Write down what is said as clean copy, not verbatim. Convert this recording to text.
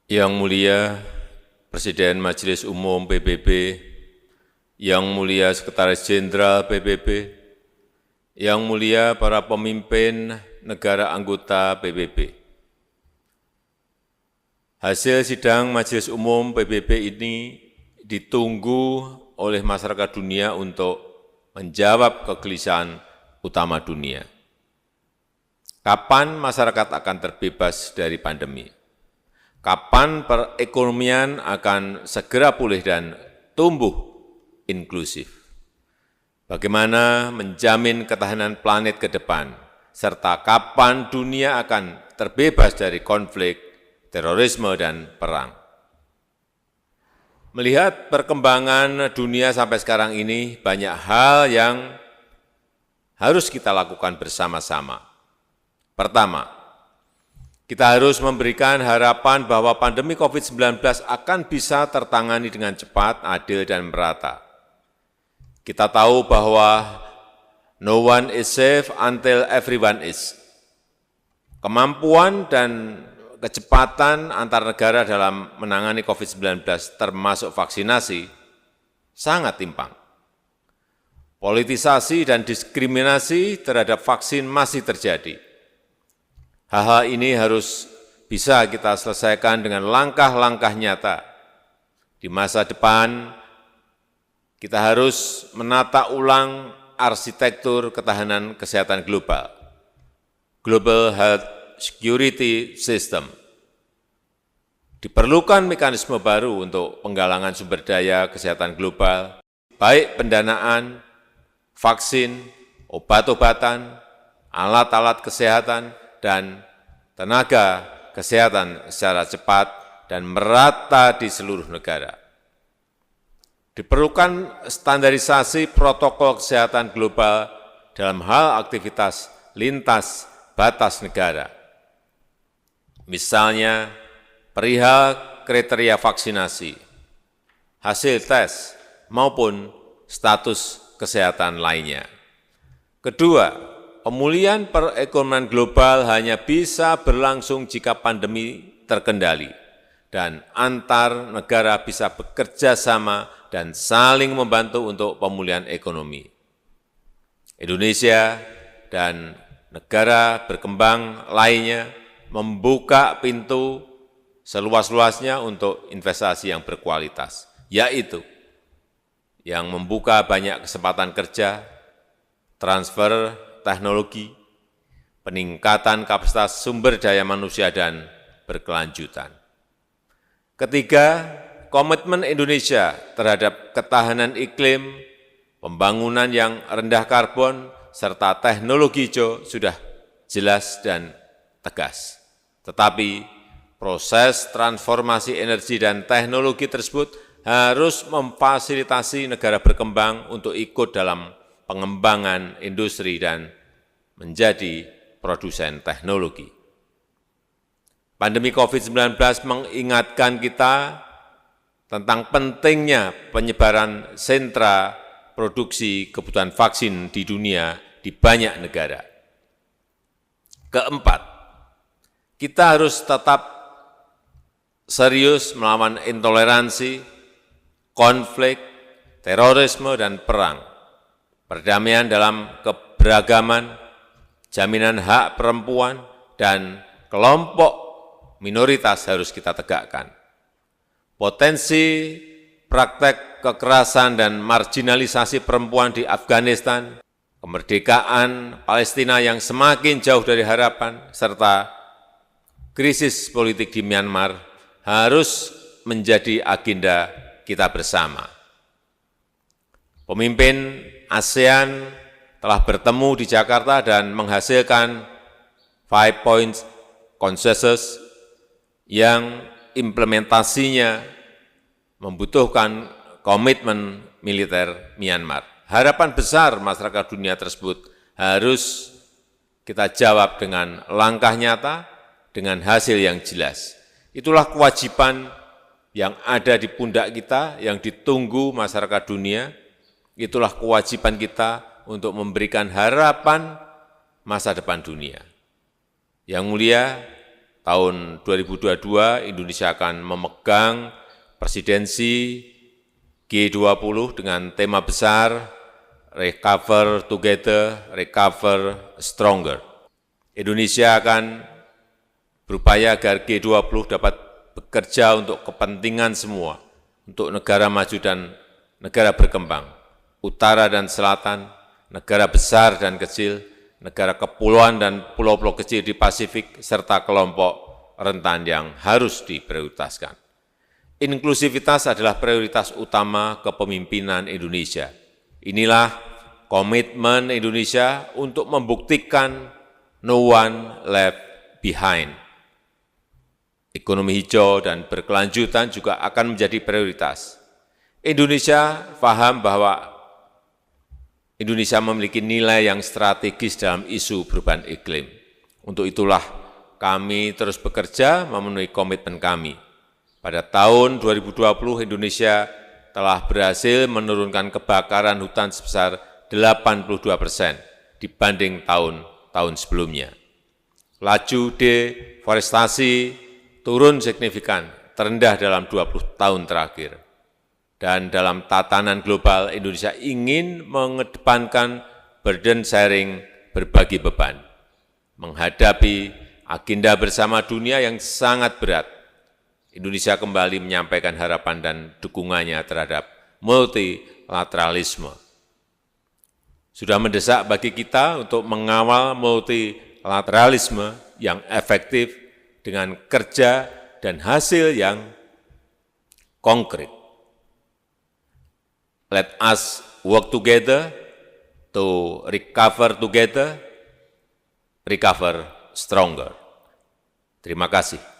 Yang mulia Presiden Majelis Umum PBB, Yang mulia Sekretaris Jenderal PBB, Yang mulia para pemimpin negara anggota PBB. Hasil sidang Majelis Umum PBB ini ditunggu oleh masyarakat dunia untuk menjawab kegelisahan utama dunia. Kapan masyarakat akan terbebas dari pandemi? Kapan perekonomian akan segera pulih dan tumbuh inklusif? Bagaimana menjamin ketahanan planet ke depan, serta kapan dunia akan terbebas dari konflik, terorisme, dan perang? Melihat perkembangan dunia sampai sekarang ini, banyak hal yang harus kita lakukan bersama-sama. Pertama, kita harus memberikan harapan bahwa pandemi COVID-19 akan bisa tertangani dengan cepat, adil, dan merata. Kita tahu bahwa no one is safe until everyone is. Kemampuan dan kecepatan antar negara dalam menangani COVID-19 termasuk vaksinasi sangat timpang. Politisasi dan diskriminasi terhadap vaksin masih terjadi. Hal-hal ini harus bisa kita selesaikan dengan langkah-langkah nyata. Di masa depan, kita harus menata ulang arsitektur ketahanan kesehatan global, Global Health Security System. Diperlukan mekanisme baru untuk penggalangan sumber daya kesehatan global, baik pendanaan, vaksin, obat-obatan, alat-alat kesehatan, dan tenaga kesehatan secara cepat dan merata di seluruh negara. Diperlukan standarisasi protokol kesehatan global dalam hal aktivitas lintas batas negara. Misalnya, perihal kriteria vaksinasi, hasil tes, maupun status kesehatan lainnya. Kedua, pemulihan perekonomian global hanya bisa berlangsung jika pandemi terkendali dan antar negara bisa bekerja sama dan saling membantu untuk pemulihan ekonomi. Indonesia dan negara berkembang lainnya membuka pintu seluas-luasnya untuk investasi yang berkualitas, yaitu yang membuka banyak kesempatan kerja, transfer teknologi, peningkatan kapasitas sumber daya manusia, dan berkelanjutan. Ketiga, komitmen Indonesia terhadap ketahanan iklim, pembangunan yang rendah karbon, serta teknologi hijau sudah jelas dan tegas. Tetapi proses transformasi energi dan teknologi tersebut harus memfasilitasi negara berkembang untuk ikut dalam pengembangan industri dan menjadi produsen teknologi. Pandemi COVID-19 mengingatkan kita tentang pentingnya penyebaran sentra produksi kebutuhan vaksin di dunia di banyak negara. Keempat, kita harus tetap serius melawan intoleransi, konflik, terorisme, dan perang. Perdamaian dalam keberagaman, jaminan hak perempuan, dan kelompok minoritas harus kita tegakkan. Potensi praktek kekerasan dan marginalisasi perempuan di Afghanistan, kemerdekaan Palestina yang semakin jauh dari harapan, serta krisis politik di Myanmar harus menjadi agenda kita bersama. Pemimpin ASEAN telah bertemu di Jakarta dan menghasilkan 5 Points Consensus yang implementasinya membutuhkan komitmen militer Myanmar. Harapan besar masyarakat dunia tersebut harus kita jawab dengan langkah nyata, dengan hasil yang jelas. Itulah kewajiban yang ada di pundak kita, yang ditunggu masyarakat dunia. Itulah kewajiban kita untuk memberikan harapan masa depan dunia. Yang mulia, tahun 2022 Indonesia akan memegang presidensi G20 dengan tema besar Recover Together, Recover Stronger. Indonesia akan berupaya agar G20 dapat bekerja untuk kepentingan semua, untuk negara maju dan negara berkembang, utara dan selatan, negara besar dan kecil, negara kepulauan dan pulau-pulau kecil di Pasifik, serta kelompok rentan yang harus diprioritaskan. Inklusivitas adalah prioritas utama kepemimpinan Indonesia. Inilah komitmen Indonesia untuk membuktikan no one left behind. Ekonomi hijau dan berkelanjutan juga akan menjadi prioritas. Indonesia paham bahwa Indonesia memiliki nilai yang strategis dalam isu perubahan iklim. Untuk itulah kami terus bekerja memenuhi komitmen kami. Pada tahun 2020 Indonesia telah berhasil menurunkan kebakaran hutan sebesar 82% dibanding tahun-tahun sebelumnya. Laju deforestasi turun signifikan, terendah dalam 20 tahun terakhir. Dan dalam tatanan global, Indonesia ingin mengedepankan burden sharing, berbagi beban, menghadapi agenda bersama dunia yang sangat berat. Indonesia kembali menyampaikan harapan dan dukungannya terhadap multilateralisme. Sudah mendesak bagi kita untuk mengawal multilateralisme yang efektif dengan kerja dan hasil yang konkret. Let us work together to recover together, recover stronger. Terima kasih.